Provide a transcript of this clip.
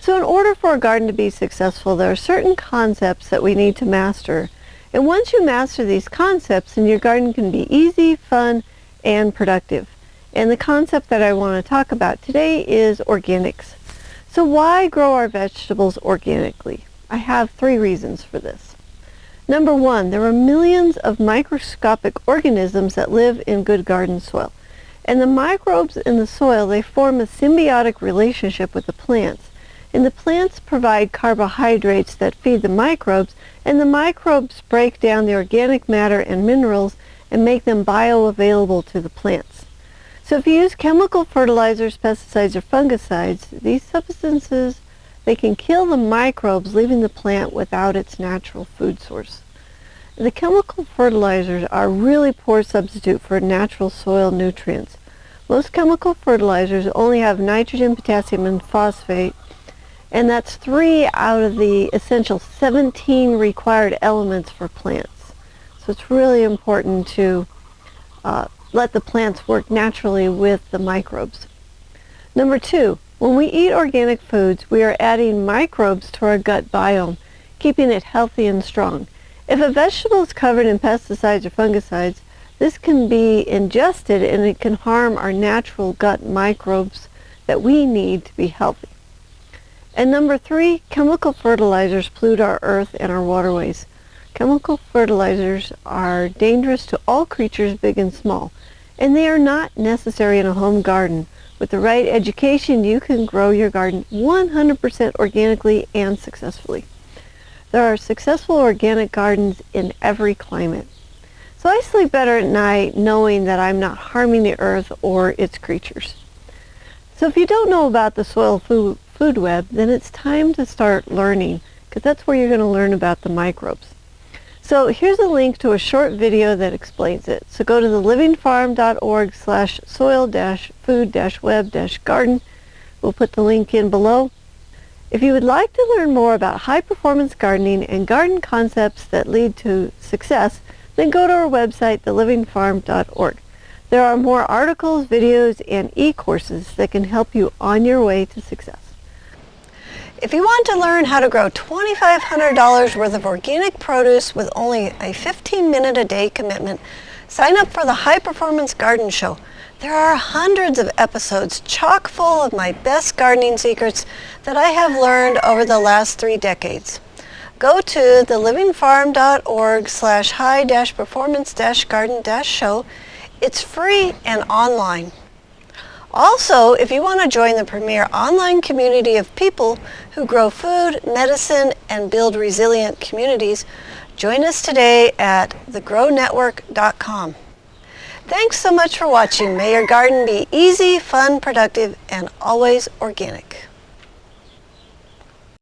So in order for a garden to be successful, there are certain concepts that we need to master. And once you master these concepts, then your garden can be easy, fun, and productive. And the concept that I want to talk about today is organics. So why grow our vegetables organically? I have 3 reasons for this. Number 1, there are millions of microscopic organisms that live in good garden soil. And the microbes in the soil, they form a symbiotic relationship with the plants. And the plants provide carbohydrates that feed the microbes, and the microbes break down the organic matter and minerals and make them bioavailable to the plants. So if you use chemical fertilizers, pesticides, or fungicides, these substances, they can kill the microbes, leaving the plant without its natural food source. The chemical fertilizers are a really poor substitute for natural soil nutrients. Most chemical fertilizers only have nitrogen, potassium, and phosphate, and that's 3 out of the essential 17 required elements for plants. So it's really important to let the plants work naturally with the microbes. Number 2, when we eat organic foods, we are adding microbes to our gut biome, keeping it healthy and strong. If a vegetable is covered in pesticides or fungicides, this can be ingested and it can harm our natural gut microbes that we need to be healthy. And number 3, chemical fertilizers pollute our earth and our waterways. Chemical fertilizers are dangerous to all creatures, big and small, and they are not necessary in a home garden. With the right education, you can grow your garden 100% organically and successfully. There are successful organic gardens in every climate. So I sleep better at night knowing that I'm not harming the earth or its creatures. So if you don't know about the soil food web, then it's time to start learning, because that's where you're going to learn about the microbes. So here's a link to a short video that explains it. So go to thelivingfarm.org/soil-food-web-garden. We'll put the link in below. If you would like to learn more about high-performance gardening and garden concepts that lead to success, then go to our website, thelivingfarm.org. There are more articles, videos, and e-courses that can help you on your way to success. If you want to learn how to grow $2,500 worth of organic produce with only a 15-minute-a-day commitment, sign up for the High Performance Garden Show. There are hundreds of episodes chock full of my best gardening secrets that I have learned over the last 3 decades. Go to thelivingfarm.org/high-performance-garden-show. It's free and online. Also, if you want to join the premier online community of people who grow food, medicine, and build resilient communities, join us today at thegrownetwork.com. Thanks so much for watching. May your garden be easy, fun, productive, and always organic.